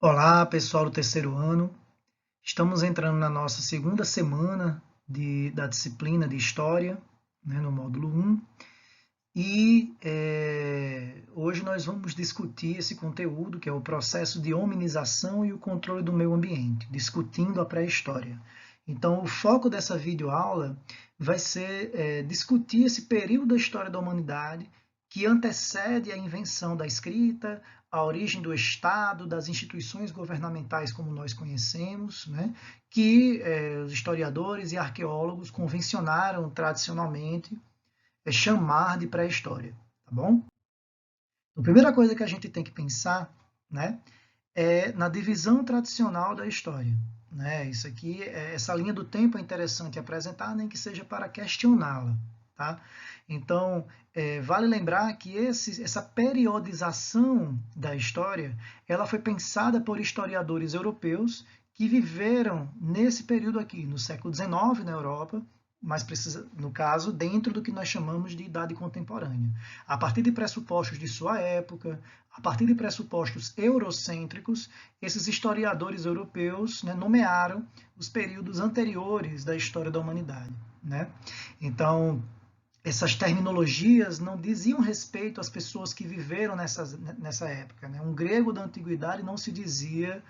Olá, pessoal do terceiro ano. Estamos entrando na nossa segunda semana da disciplina de História, né, no módulo 1. E hoje nós vamos discutir esse conteúdo, que é o processo de hominização e o controle do meio ambiente, discutindo a pré-história. Então, o foco dessa videoaula vai ser discutir esse período da história da humanidade que antecede a invenção da escrita, a origem do Estado, das instituições governamentais como nós conhecemos, né, que os historiadores e arqueólogos convencionaram tradicionalmente chamar de pré-história, tá bom? A primeira coisa que a gente tem que pensar, né, é na divisão tradicional da história. Né? Isso aqui, essa linha do tempo é interessante apresentar, nem que seja para questioná-la. Tá? Então, vale lembrar que essa periodização da história, ela foi pensada por historiadores europeus que viveram nesse período aqui, no século XIX na Europa, mas precisa, no caso, dentro do que nós chamamos de idade contemporânea. A partir de pressupostos de sua época, a partir de pressupostos eurocêntricos, esses historiadores europeus, né, nomearam os períodos anteriores da história da humanidade. Né? Então, essas terminologias não diziam respeito às pessoas que viveram nessa época. Né? Um grego da antiguidade não se dizia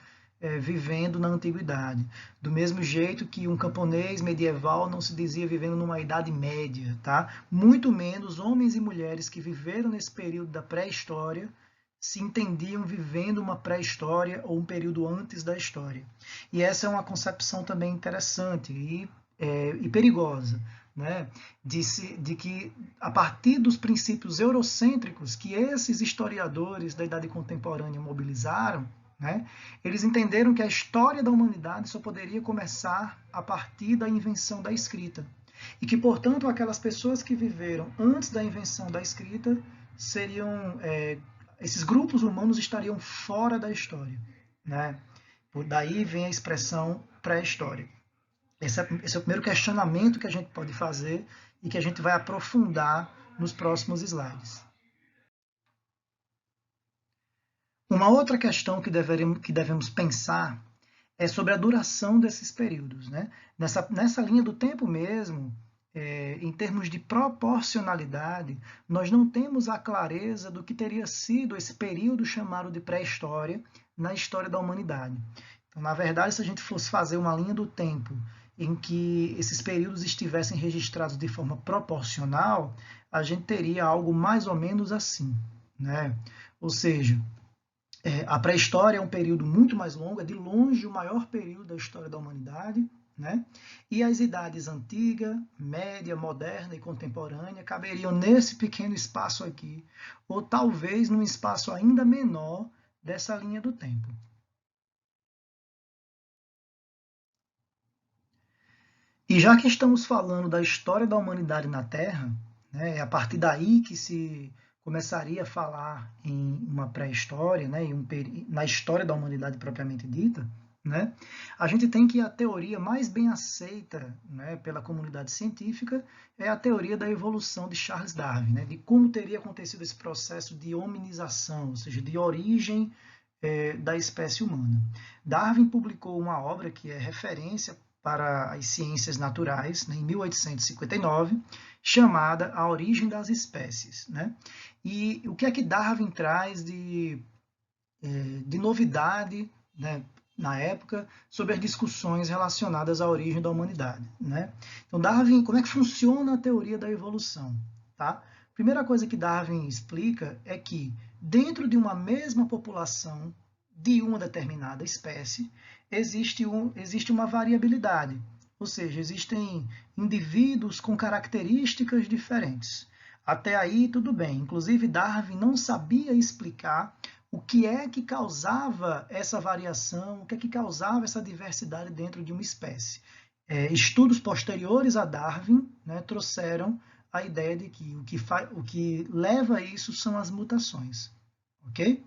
vivendo na antiguidade. Do mesmo jeito que um camponês medieval não se dizia vivendo numa idade média. Tá? Muito menos homens e mulheres que viveram nesse período da pré-história se entendiam vivendo uma pré-história ou um período antes da história. E essa é uma concepção também interessante e perigosa, né? De que, a partir dos princípios eurocêntricos que esses historiadores da Idade Contemporânea mobilizaram, né, eles entenderam que a história da humanidade só poderia começar a partir da invenção da escrita. E que, portanto, aquelas pessoas que viveram antes da invenção da escrita seriam esses grupos humanos estariam fora da história. Né? Por daí vem a expressão pré-história. Esse é o primeiro questionamento que a gente pode fazer e que a gente vai aprofundar nos próximos slides. Uma outra questão que devemos pensar é sobre a duração desses períodos. Né? Nessa linha do tempo mesmo, em termos de proporcionalidade, nós não temos a clareza do que teria sido esse período chamado de pré-história na história da humanidade. Então, na verdade, se a gente fosse fazer uma linha do tempo em que esses períodos estivessem registrados de forma proporcional, a gente teria algo mais ou menos assim. Né? Ou seja, a pré-história é um período muito mais longo, é de longe o maior período da história da humanidade, né? E as idades antiga, média, moderna e contemporânea caberiam nesse pequeno espaço aqui, ou talvez num espaço ainda menor dessa linha do tempo. E já que estamos falando da história da humanidade na Terra, né, é a partir daí que se começaria a falar em uma pré-história, né, na história da humanidade propriamente dita, né, a gente tem que a teoria mais bem aceita, né, pela comunidade científica é a teoria da evolução de Charles Darwin, né, de como teria acontecido esse processo de hominização, ou seja, de origem da espécie humana. Darwin publicou uma obra que é referência para as ciências naturais, né, em 1859, chamada A Origem das Espécies. Né? E o que é que Darwin traz de novidade, né, na época, sobre as discussões relacionadas à origem da humanidade? Né? Então, Darwin, como é que funciona a teoria da evolução? Tá? Primeira coisa que Darwin explica é que, dentro de uma mesma população de uma determinada espécie, existe uma variabilidade, ou seja, existem indivíduos com características diferentes. Até aí, tudo bem. Inclusive, Darwin não sabia explicar o que é que causava essa variação, o que é que causava essa diversidade dentro de uma espécie. Estudos posteriores a Darwin, né, trouxeram a ideia de que o que leva a isso são as mutações. Ok?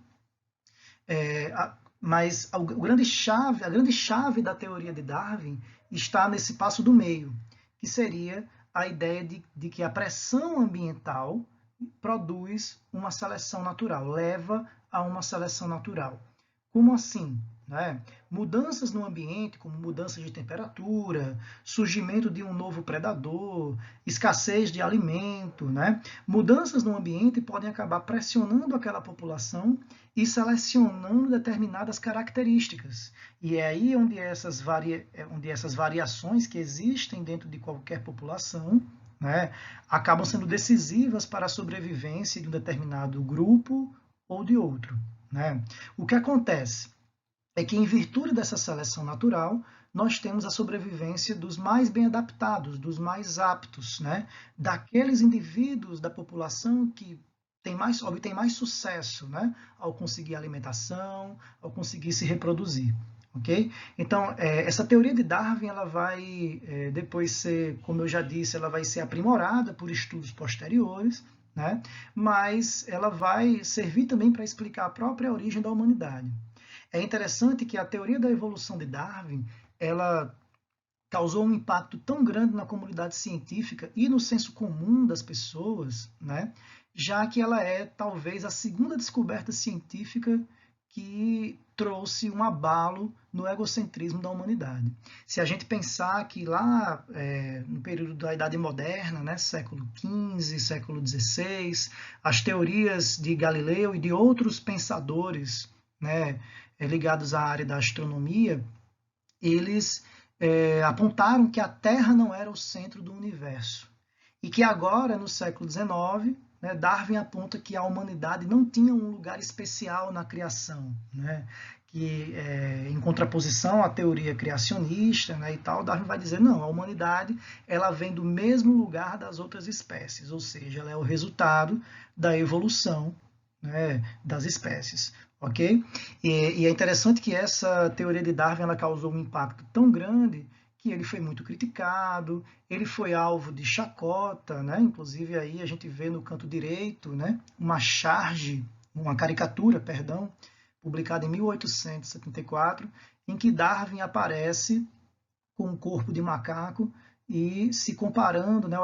Mas a grande chave da teoria de Darwin está nesse passo do meio, que seria a ideia de que a pressão ambiental produz uma seleção natural, leva a uma seleção natural. Como assim? né? Mudanças no ambiente, como mudanças de temperatura, surgimento de um novo predador, escassez de alimento, né? Mudanças no ambiente podem acabar pressionando aquela população e selecionando determinadas características. E é aí onde essas variações que existem dentro de qualquer população, né, acabam sendo decisivas para a sobrevivência de um determinado grupo ou de outro, né? O que acontece é que, em virtude dessa seleção natural, nós temos a sobrevivência dos mais bem adaptados, dos mais aptos, né? Daqueles indivíduos da população que obtém mais sucesso, né? Ao conseguir alimentação, ao conseguir se reproduzir. Ok? Então, essa teoria de Darwin, ela vai depois ser, como eu já disse, ela vai ser aprimorada por estudos posteriores, né? Mas ela vai servir também para explicar a própria origem da humanidade. É interessante que a teoria da evolução de Darwin, ela causou um impacto tão grande na comunidade científica e no senso comum das pessoas, né? Já que ela é talvez a segunda descoberta científica que trouxe um abalo no egocentrismo da humanidade. Se a gente pensar que lá no período da Idade Moderna, né, século XV, século XVI, as teorias de Galileu e de outros pensadores, né, ligados à área da astronomia, eles apontaram que a Terra não era o centro do universo. E que agora, no século XIX, né, Darwin aponta que a humanidade não tinha um lugar especial na criação, né? Que, em contraposição à teoria criacionista, né, e tal, Darwin vai dizer, não, a humanidade ela vem do mesmo lugar das outras espécies, ou seja, ela é o resultado da evolução, né, das espécies. Ok? E é interessante que essa teoria de Darwin ela causou um impacto tão grande que ele foi muito criticado, ele foi alvo de chacota, né? Inclusive aí a gente vê no canto direito, né, uma caricatura, perdão, publicada em 1874, em que Darwin aparece com um corpo de macaco e se comparando, né,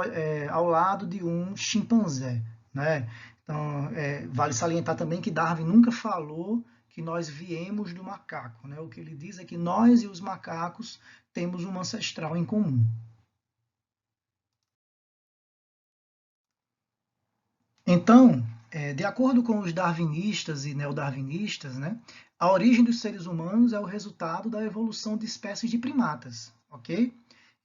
ao lado de um chimpanzé, né? Então, vale salientar também que Darwin nunca falou que nós viemos do macaco, né? O que ele diz é que nós e os macacos temos um ancestral em comum. Então, de acordo com os darwinistas e neodarwinistas, né, a origem dos seres humanos é o resultado da evolução de espécies de primatas, ok?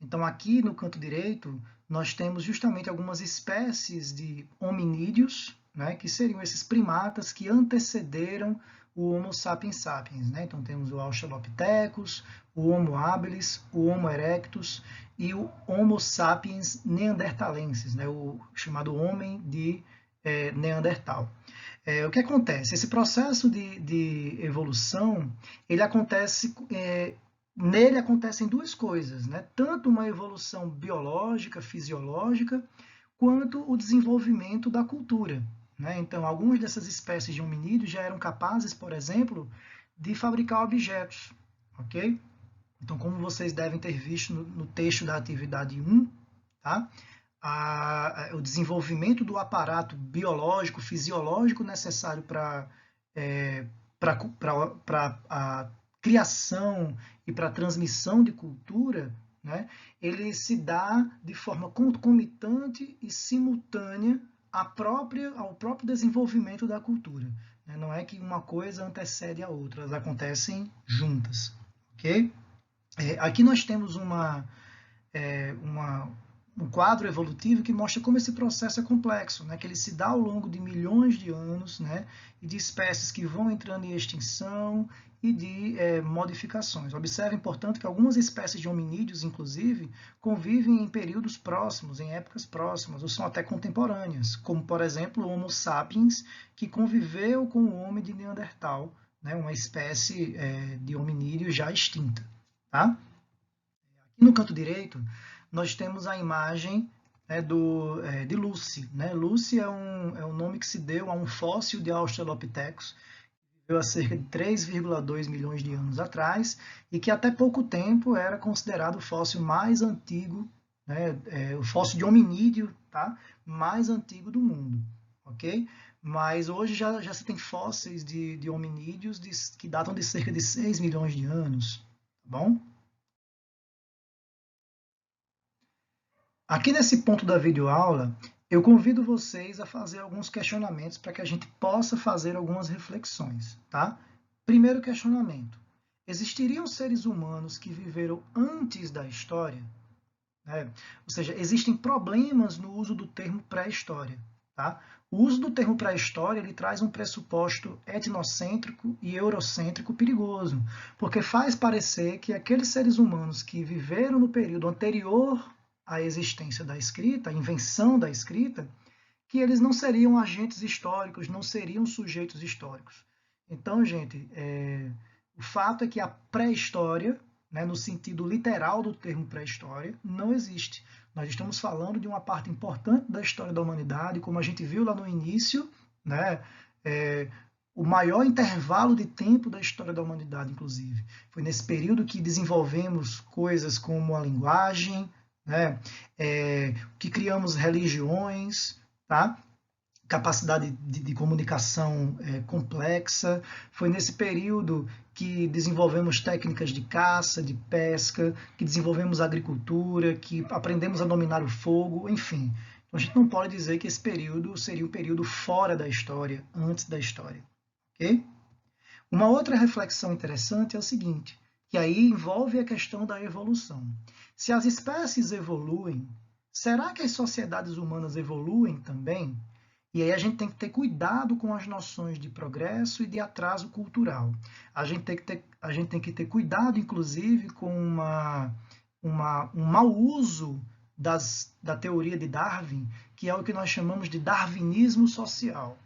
Então, aqui no canto direito, nós temos justamente algumas espécies de hominídeos, né, que seriam esses primatas que antecederam o Homo sapiens sapiens, né? Então, temos o Australopithecus, o Homo habilis, o Homo erectus e o Homo sapiens neanderthalensis, né, o chamado homem de Neandertal. O que acontece? Esse processo de evolução, ele acontece, nele acontecem duas coisas, né? Tanto uma evolução biológica, fisiológica, quanto o desenvolvimento da cultura, né? Então, algumas dessas espécies de hominídeos já eram capazes, por exemplo, de fabricar objetos, ok? Então, como vocês devem ter visto no texto da atividade 1, tá? O desenvolvimento do aparato biológico, fisiológico necessário para a criação e para a transmissão de cultura, né, ele se dá de forma concomitante e simultânea ao próprio desenvolvimento da cultura. Né? Não é que uma coisa antecede a outra, elas acontecem juntas. Okay? Aqui nós temos um quadro evolutivo que mostra como esse processo é complexo, né? Que ele se dá ao longo de milhões de anos, né? E de espécies que vão entrando em extinção e de modificações. Observem, portanto, que algumas espécies de hominídeos, inclusive, convivem em períodos próximos, em épocas próximas, ou são até contemporâneas, como, por exemplo, o Homo sapiens, que conviveu com o homem de Neandertal, né? Uma espécie de hominídeo já extinta. Tá? Aqui no canto direito, nós temos a imagem, né, de Lucy. Né? Lucy é um nome que se deu a um fóssil de Australopithecus, que viveu há cerca de 3,2 milhões de anos atrás, e que até pouco tempo era considerado o fóssil mais antigo, né, o fóssil de hominídeo, tá, mais antigo do mundo. Okay? mas hoje já se tem fósseis de hominídeos que datam de cerca de 6 milhões de anos, tá bom? Aqui nesse ponto da videoaula, eu convido vocês a fazer alguns questionamentos para que a gente possa fazer algumas reflexões, tá? Primeiro questionamento: existiriam seres humanos que viveram antes da história? Né? Ou seja, existem problemas no uso do termo pré-história. Tá? O uso do termo pré-história ele traz um pressuposto etnocêntrico e eurocêntrico perigoso, porque faz parecer que aqueles seres humanos que viveram no período anterior à existência da escrita, à invenção da escrita, que eles não seriam agentes históricos, não seriam sujeitos históricos. Então, gente, o fato é que a pré-história, né, no sentido literal do termo pré-história, não existe. Nós estamos falando de uma parte importante da história da humanidade, como a gente viu lá no início, né, o maior intervalo de tempo da história da humanidade, inclusive. Foi nesse período que desenvolvemos coisas como a linguagem, né, que criamos religiões, tá? Capacidade de comunicação complexa. Foi nesse período que desenvolvemos técnicas de caça, de pesca, que desenvolvemos agricultura, que aprendemos a dominar o fogo, enfim. Então, a gente não pode dizer que esse período seria um período fora da história, antes da história. Okay? Uma outra reflexão interessante é o seguinte, que aí envolve a questão da evolução. Se as espécies evoluem, será que as sociedades humanas evoluem também? E aí a gente tem que ter cuidado com as noções de progresso e de atraso cultural. A gente tem que ter cuidado, inclusive, com um mau uso da teoria de Darwin, que é o que nós chamamos de darwinismo social.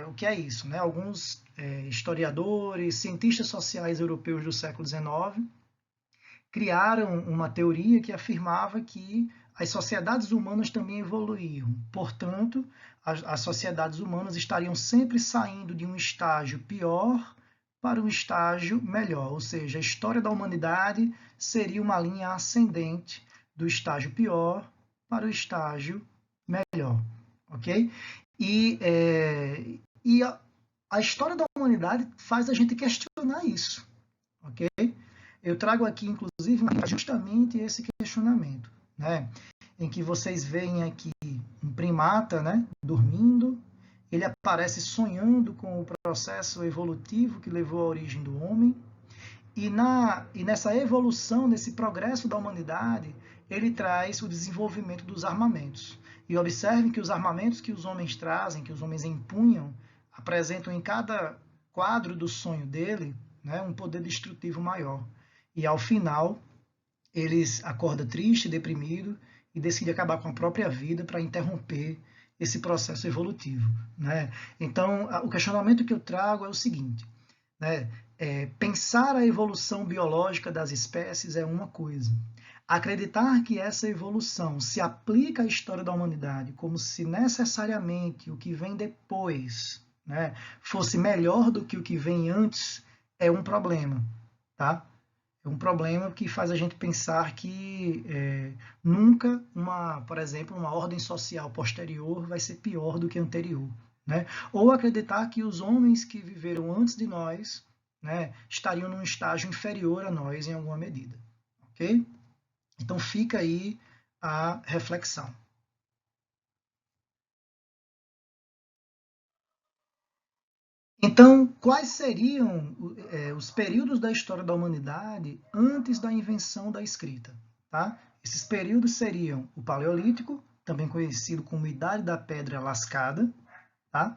O que é isso? Né? Alguns historiadores, cientistas sociais europeus do século XIX criaram uma teoria que afirmava que as sociedades humanas também evoluíam. Portanto, as sociedades humanas estariam sempre saindo de um estágio pior para um estágio melhor, ou seja, a história da humanidade seria uma linha ascendente do estágio pior para o estágio melhor, ok? E a história da humanidade faz a gente questionar isso, ok? Eu trago aqui, inclusive, justamente esse questionamento, né? Em que vocês veem aqui um primata, né, dormindo, ele aparece sonhando com o processo evolutivo que levou à origem do homem, e nessa evolução, nesse progresso da humanidade, ele traz o desenvolvimento dos armamentos. E observem que os armamentos que os homens trazem, que os homens empunham, apresentam em cada quadro do sonho dele, né, um poder destrutivo maior. E ao final, eles acorda triste, deprimido e decide acabar com a própria vida para interromper esse processo evolutivo, né? Então, o questionamento que eu trago é o seguinte, né? Pensar a evolução biológica das espécies é uma coisa. Acreditar que essa evolução se aplica à história da humanidade como se necessariamente o que vem depois, né, fosse melhor do que o que vem antes é um problema, tá? É um problema que faz a gente pensar que nunca, por exemplo, uma ordem social posterior vai ser pior do que a anterior. Né? Ou acreditar que os homens que viveram antes de nós, né, estariam num estágio inferior a nós em alguma medida. Ok? Então fica aí a reflexão. Então, quais seriam os períodos da história da humanidade antes da invenção da escrita? Tá? Esses períodos seriam o Paleolítico, também conhecido como Idade da Pedra Lascada, tá?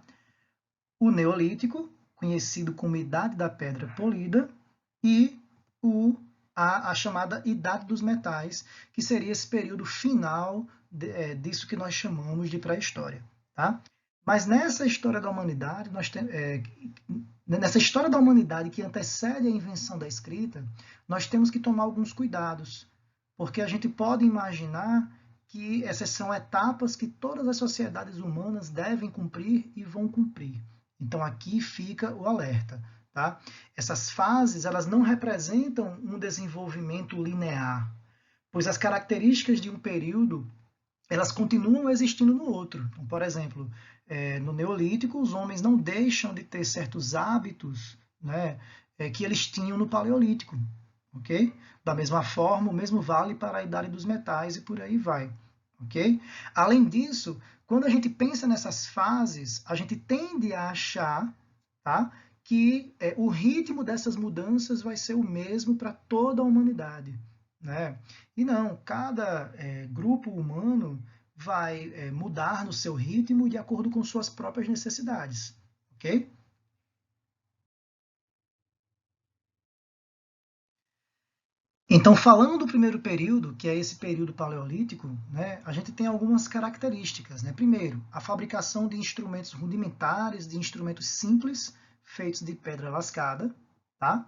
O Neolítico, conhecido como Idade da Pedra Polida, e a chamada Idade dos Metais, que seria esse período final disso que nós chamamos de pré-história. Tá? Mas nessa história da humanidade, nessa história da humanidade que antecede a invenção da escrita, nós temos que tomar alguns cuidados, porque a gente pode imaginar que essas são etapas que todas as sociedades humanas devem cumprir e vão cumprir. Então aqui fica o alerta. Tá? Essas fases elas não representam um desenvolvimento linear, pois as características de um período elas continuam existindo no outro. Então, por exemplo, no Neolítico, os homens não deixam de ter certos hábitos, né, que eles tinham no Paleolítico, ok? Da mesma forma, o mesmo vale para a Idade dos Metais e por aí vai, ok? Além disso, quando a gente pensa nessas fases, a gente tende a achar, tá, que o ritmo dessas mudanças vai ser o mesmo para toda a humanidade, né? E não, cada grupo humano vai mudar no seu ritmo de acordo com suas próprias necessidades, ok? Então, falando do primeiro período, que é esse período paleolítico, né, a gente tem algumas características, né? Primeiro, a fabricação de instrumentos rudimentares, de instrumentos simples, feitos de pedra lascada, tá?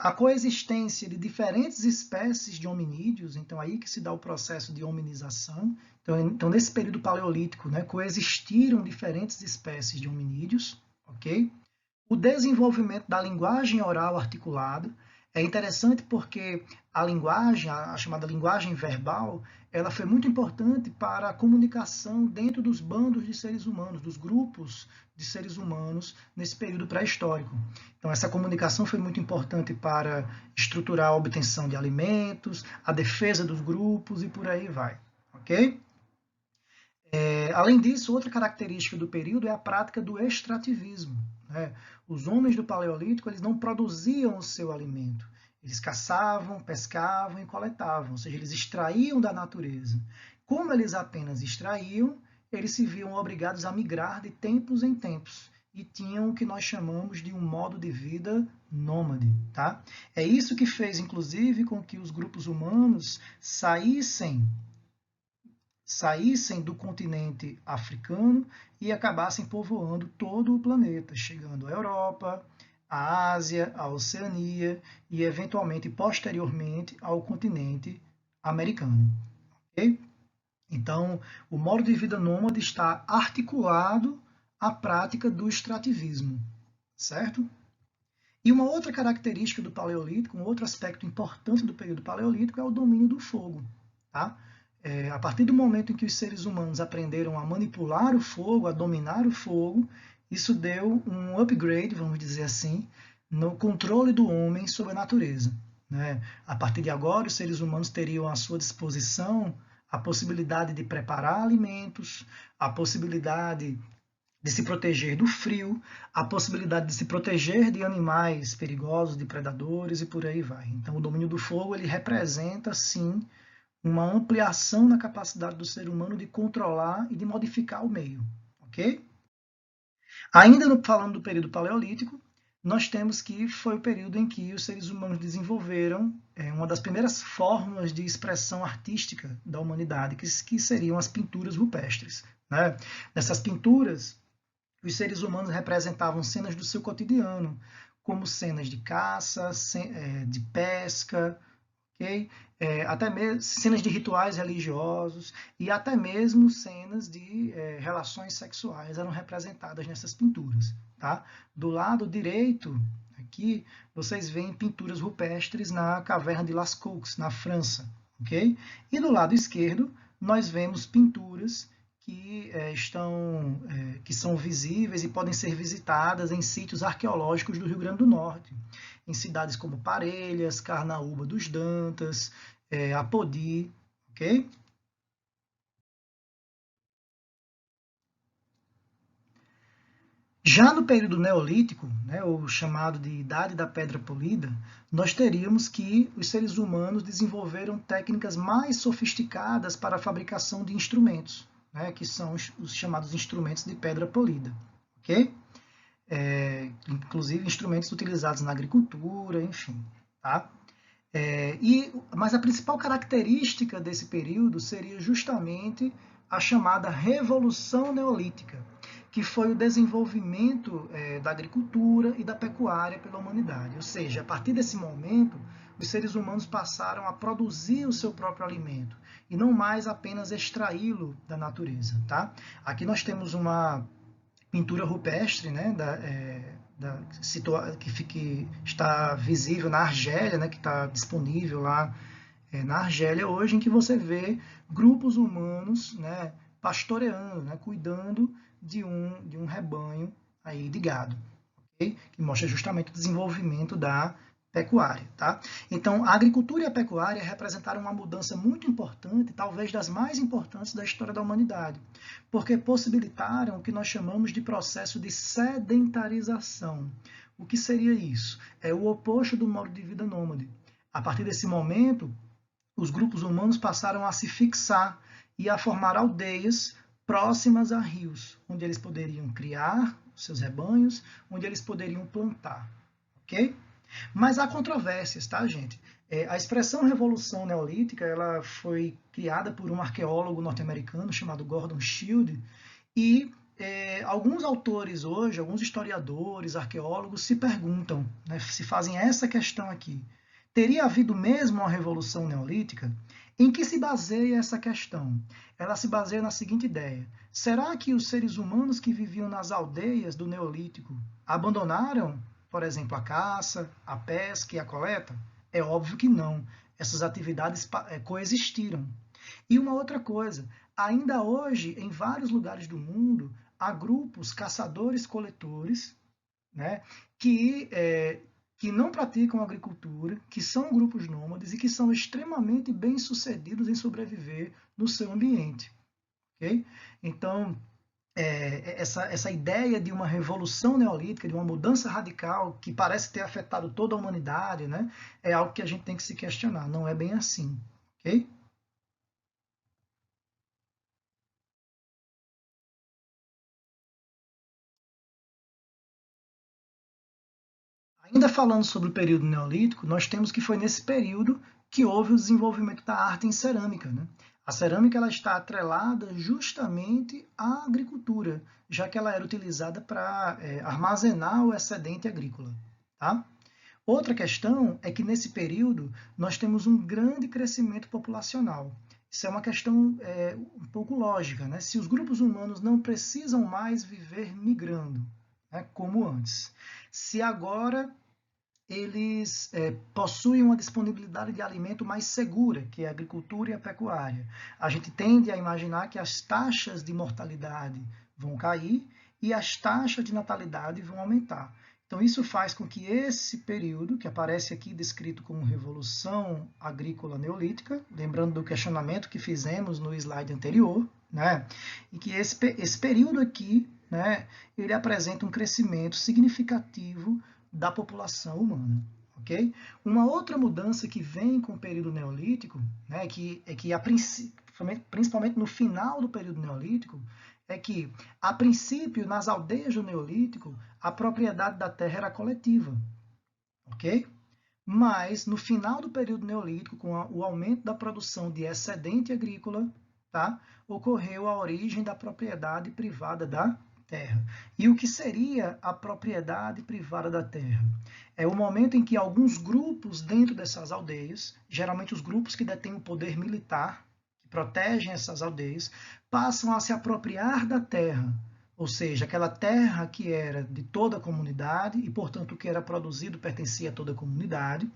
A coexistência de diferentes espécies de hominídeos, então aí que se dá o processo de hominização. Então nesse período paleolítico, né, coexistiram diferentes espécies de hominídeos, ok? O desenvolvimento da linguagem oral articulada é interessante porque a linguagem, a chamada linguagem verbal, ela foi muito importante para a comunicação dentro dos bandos de seres humanos, dos grupos de seres humanos nesse período pré-histórico. Então, essa comunicação foi muito importante para estruturar a obtenção de alimentos, a defesa dos grupos e por aí vai. Ok? Além disso, outra característica do período é a prática do extrativismo, né? Os homens do Paleolítico eles não produziam o seu alimento. Eles caçavam, pescavam e coletavam, ou seja, eles extraíam da natureza. Como eles apenas extraíam, eles se viam obrigados a migrar de tempos em tempos e tinham o que nós chamamos de um modo de vida nômade. Tá? É isso que fez, inclusive, com que os grupos humanos saíssem do continente africano e acabassem povoando todo o planeta, chegando à Europa, à Ásia, à Oceania e, eventualmente, posteriormente, ao continente americano. Okay? Então, o modo de vida nômade está articulado à prática do extrativismo, certo? E uma outra característica do Paleolítico, um outro aspecto importante do período Paleolítico é o domínio do fogo. Tá? A partir do momento em que os seres humanos aprenderam a manipular o fogo, a dominar o fogo, isso deu um upgrade, vamos dizer assim, no controle do homem sobre a natureza. Né? A partir de agora, os seres humanos teriam à sua disposição a possibilidade de preparar alimentos, a possibilidade de se proteger do frio, a possibilidade de se proteger de animais perigosos, de predadores e por aí vai. Então, o domínio do fogo ele representa, sim, uma ampliação na capacidade do ser humano de controlar e de modificar o meio, ok? Ainda falando do período paleolítico, nós temos que foi o período em que os seres humanos desenvolveram uma das primeiras formas de expressão artística da humanidade, que seriam as pinturas rupestres. Né? Nessas pinturas, os seres humanos representavam cenas do seu cotidiano, como cenas de caça, de pesca, okay? Até mesmo cenas de rituais religiosos e até mesmo cenas de relações sexuais eram representadas nessas pinturas. Tá? Do lado direito, aqui, vocês veem pinturas rupestres na caverna de Lascaux, na França. Okay? E do lado esquerdo, nós vemos pinturas que são visíveis e podem ser visitadas em sítios arqueológicos do Rio Grande do Norte, em cidades como Parelhas, Carnaúba dos Dantas, Apodi, ok? Já no período neolítico, né, o chamado de Idade da Pedra Polida, nós teríamos que os seres humanos desenvolveram técnicas mais sofisticadas para a fabricação de instrumentos, né, que são os chamados instrumentos de pedra polida, ok? Inclusive instrumentos utilizados na agricultura, enfim. Tá? Mas a principal característica desse período seria justamente a chamada Revolução Neolítica, que foi o desenvolvimento da agricultura e da pecuária pela humanidade. Ou seja, a partir desse momento, os seres humanos passaram a produzir o seu próprio alimento e não mais apenas extraí-lo da natureza. Tá? Aqui nós temos uma pintura rupestre, né, que está visível na Argélia, né, que está disponível lá na Argélia hoje, em que você vê grupos humanos, né, pastoreando, né, cuidando de um rebanho aí de gado, okay? Que mostra justamente o desenvolvimento da pecuária. Tá? Então, a agricultura e a pecuária representaram uma mudança muito importante, talvez das mais importantes da história da humanidade, porque possibilitaram o que nós chamamos de processo de sedentarização. O que seria isso? É o oposto do modo de vida nômade. A partir desse momento, os grupos humanos passaram a se fixar e a formar aldeias próximas a rios, onde eles poderiam criar seus rebanhos, onde eles poderiam plantar. Ok? Mas há controvérsias, tá, gente? A expressão Revolução Neolítica ela foi criada por um arqueólogo norte-americano chamado Gordon Shield e alguns autores hoje, alguns historiadores, arqueólogos se perguntam, né, se fazem essa questão aqui. Teria havido mesmo uma Revolução Neolítica? Em que se baseia essa questão? Ela se baseia na seguinte ideia. Será que os seres humanos que viviam nas aldeias do Neolítico abandonaram, por exemplo, a caça, a pesca e a coleta? É óbvio que não. Essas atividades coexistiram. E uma outra coisa, ainda hoje, em vários lugares do mundo, há grupos caçadores-coletores, né, que não praticam agricultura, que são grupos nômades e que são extremamente bem-sucedidos em sobreviver no seu ambiente. Okay? Então, essa ideia de uma revolução neolítica, de uma mudança radical que parece ter afetado toda a humanidade, né, é algo que a gente tem que se questionar. Não é bem assim. Okay? Ainda falando sobre o período neolítico, nós temos que foi nesse período que houve o desenvolvimento da arte em cerâmica. Né? A cerâmica ela está atrelada justamente à agricultura, já que ela era utilizada para armazenar o excedente agrícola. Tá? Outra questão é que nesse período nós temos um grande crescimento populacional. Isso é uma questão um pouco lógica. Né? Se os grupos humanos não precisam mais viver migrando, né, como antes, se agora eles possuem uma disponibilidade de alimento mais segura, que é a agricultura e a pecuária. A gente tende a imaginar que as taxas de mortalidade vão cair e as taxas de natalidade vão aumentar. Então, isso faz com que esse período, que aparece aqui descrito como Revolução Agrícola Neolítica, lembrando do questionamento que fizemos no slide anterior, né, e que esse período aqui, né, ele apresenta um crescimento significativo da população humana. Okay? Uma outra mudança que vem com o período neolítico, né, principalmente no final do período neolítico, é que, a princípio, nas aldeias do neolítico, a propriedade da terra era coletiva. Ok? Mas, no final do período neolítico, com o aumento da produção de excedente agrícola, tá, ocorreu a origem da propriedade privada da terra. E o que seria a propriedade privada da terra? É o momento em que alguns grupos dentro dessas aldeias, geralmente os grupos que detêm o poder militar, que protegem essas aldeias, passam a se apropriar da terra, ou seja, aquela terra que era de toda a comunidade e, portanto, o que era produzido pertencia a toda a comunidade,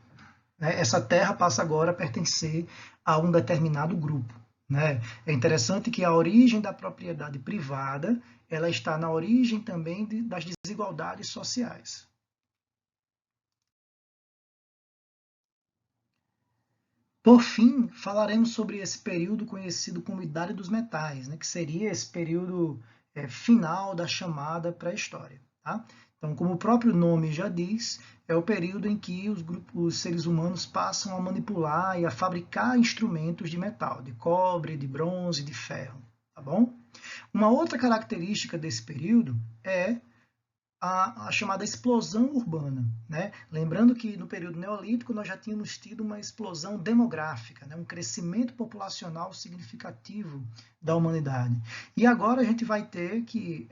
né? Essa terra passa agora a pertencer a um determinado grupo. Né? É interessante que a origem da propriedade privada ela está na origem também das desigualdades sociais. Por fim, falaremos sobre esse período conhecido como Idade dos Metais, né, que seria esse período final da chamada pré-história. Tá? Então, como o próprio nome já diz, é o período em que os seres humanos passam a manipular e a fabricar instrumentos de metal, de cobre, de bronze, de ferro. Tá bom? Uma outra característica desse período é a chamada explosão urbana. Né? Lembrando que no período neolítico nós já tínhamos tido uma explosão demográfica, né? Um crescimento populacional significativo da humanidade. E agora a gente vai ter que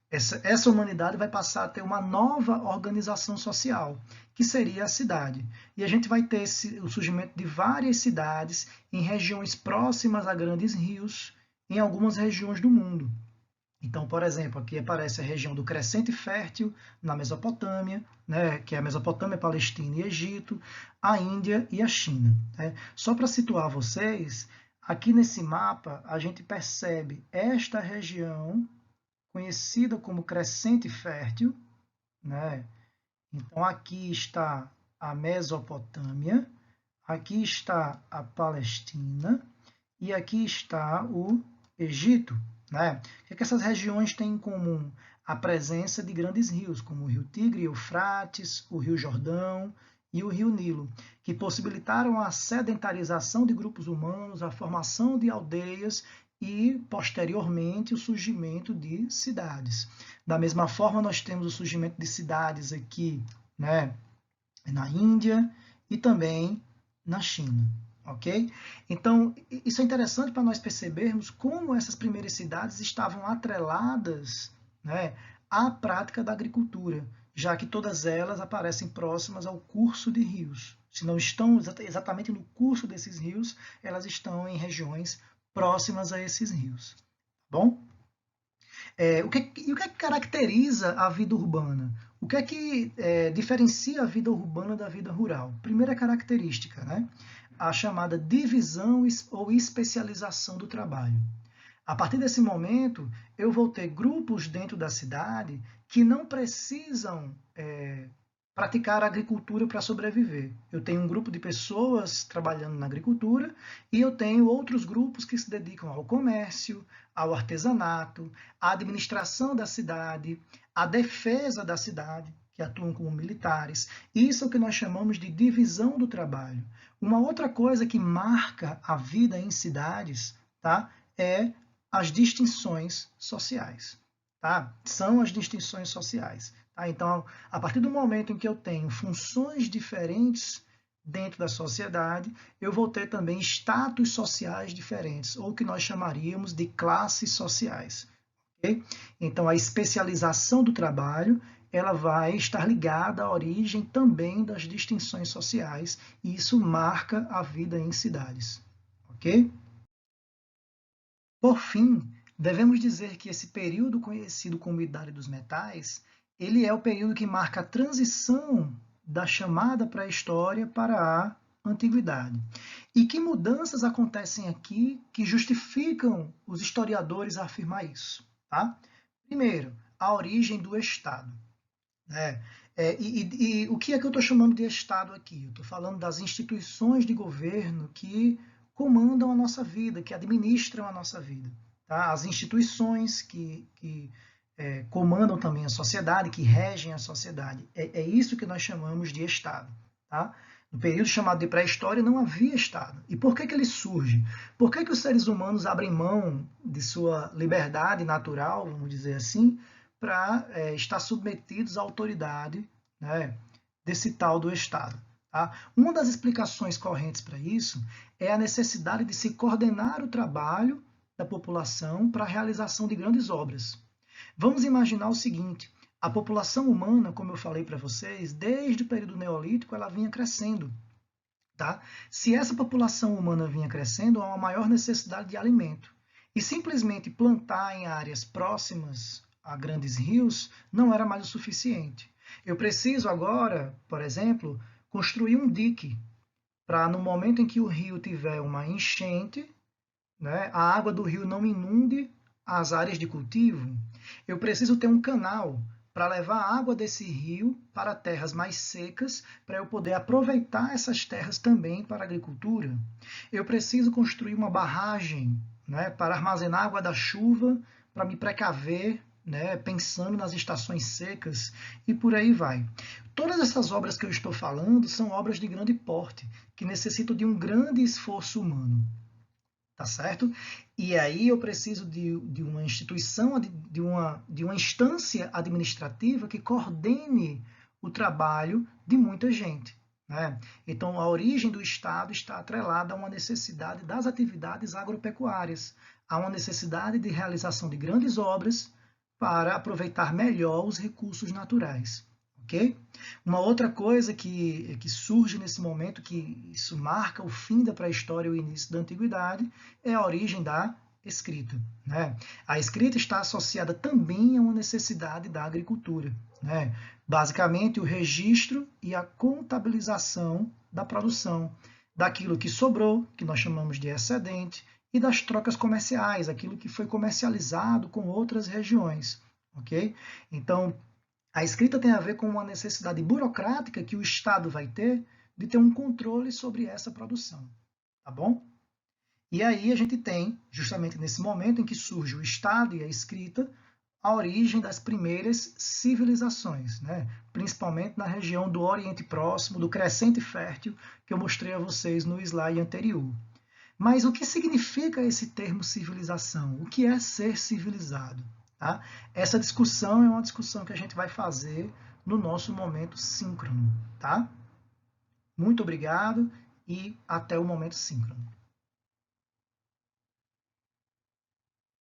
essa humanidade vai passar a ter uma nova organização social, que seria a cidade. E a gente vai ter o surgimento de várias cidades em regiões próximas a grandes rios, em algumas regiões do mundo. Então, por exemplo, aqui aparece a região do Crescente Fértil, na Mesopotâmia, né, que é a Mesopotâmia, Palestina e Egito, a Índia e a China. Né? Só para situar vocês, aqui nesse mapa a gente percebe esta região conhecida como crescente fértil, né? Então, aqui está a Mesopotâmia, aqui está a Palestina e aqui está o Egito, né? O que essas regiões têm em comum? A presença de grandes rios, como o Rio Tigre, Eufrates, o Rio Jordão e o Rio Nilo, que possibilitaram a sedentarização de grupos humanos, a formação de aldeias e, posteriormente, o surgimento de cidades. Da mesma forma, nós temos o surgimento de cidades aqui, né, na Índia e também na China. Ok? Então, isso é interessante para nós percebermos como essas primeiras cidades estavam atreladas, né, à prática da agricultura, já que todas elas aparecem próximas ao curso de rios. Se não estão exatamente no curso desses rios, elas estão em regiões próximas a esses rios. Tá bom? O que é que caracteriza a vida urbana? O que é que diferencia a vida urbana da vida rural? Primeira característica, né? A chamada divisão ou especialização do trabalho. A partir desse momento, eu vou ter grupos dentro da cidade que não precisam praticar agricultura para sobreviver. Eu tenho um grupo de pessoas trabalhando na agricultura e eu tenho outros grupos que se dedicam ao comércio, ao artesanato, à administração da cidade, à defesa da cidade, que atuam como militares. Isso é o que nós chamamos de divisão do trabalho. Uma outra coisa que marca a vida em cidades, tá, é as distinções sociais. Tá? São as distinções sociais. Tá? Então, a partir do momento em que eu tenho funções diferentes dentro da sociedade, eu vou ter também status sociais diferentes, ou o que nós chamaríamos de classes sociais. Okay? Então, a especialização do trabalho ela vai estar ligada à origem também das distinções sociais, e isso marca a vida em cidades. Ok? Por fim, devemos dizer que esse período conhecido como Idade dos Metais, ele é o período que marca a transição da chamada pré-história para a antiguidade. E que mudanças acontecem aqui que justificam os historiadores a afirmar isso? Tá? Primeiro, a origem do Estado. Né? E o que é que eu estou chamando de Estado aqui? Eu estou falando das instituições de governo que comandam a nossa vida, que administram a nossa vida. Tá? As instituições que comandam também a sociedade, que regem a sociedade. É isso que nós chamamos de Estado. Tá? No período chamado de pré-história não havia Estado. E por que ele surge? Por que os seres humanos abrem mão de sua liberdade natural, vamos dizer assim, para estar submetidos à autoridade, né, desse tal do Estado? Tá? Uma das explicações correntes para isso é a necessidade de se coordenar o trabalho da população para a realização de grandes obras. Vamos imaginar o seguinte: a população humana, como eu falei para vocês, desde o período neolítico ela vinha crescendo. Tá? Se essa população humana vinha crescendo, há uma maior necessidade de alimento. E simplesmente plantar em áreas próximas a grandes rios não era mais o suficiente. Eu preciso agora, por exemplo, construir um dique para, no momento em que o rio tiver uma enchente, né, a água do rio não inunde as áreas de cultivo. Eu preciso ter um canal para levar a água desse rio para terras mais secas, para eu poder aproveitar essas terras também para a agricultura. Eu preciso construir uma barragem, né, para armazenar água da chuva, para me precaver, né, pensando nas estações secas e por aí vai. Todas essas obras que eu estou falando são obras de grande porte, que necessitam de um grande esforço humano. Tá certo? E aí eu preciso de uma instituição, de uma instância administrativa que coordene o trabalho de muita gente. Né? Então, a origem do Estado está atrelada a uma necessidade das atividades agropecuárias, a uma necessidade de realização de grandes obras para aproveitar melhor os recursos naturais. Okay? Uma outra coisa que surge nesse momento, que isso marca o fim da pré-história e o início da antiguidade, é a origem da escrita. Né? A escrita está associada também a uma necessidade da agricultura. Né? Basicamente, o registro e a contabilização da produção, daquilo que sobrou, que nós chamamos de excedente, e das trocas comerciais, aquilo que foi comercializado com outras regiões, ok? Então, a escrita tem a ver com uma necessidade burocrática que o Estado vai ter de ter um controle sobre essa produção, tá bom? E aí a gente tem, justamente nesse momento em que surge o Estado e a escrita, a origem das primeiras civilizações, né? Principalmente na região do Oriente Próximo, do Crescente Fértil, que eu mostrei a vocês no slide anterior. Mas o que significa esse termo civilização? O que é ser civilizado? Tá? Essa discussão é uma discussão que a gente vai fazer no nosso momento síncrono. Tá? Muito obrigado e até o momento síncrono.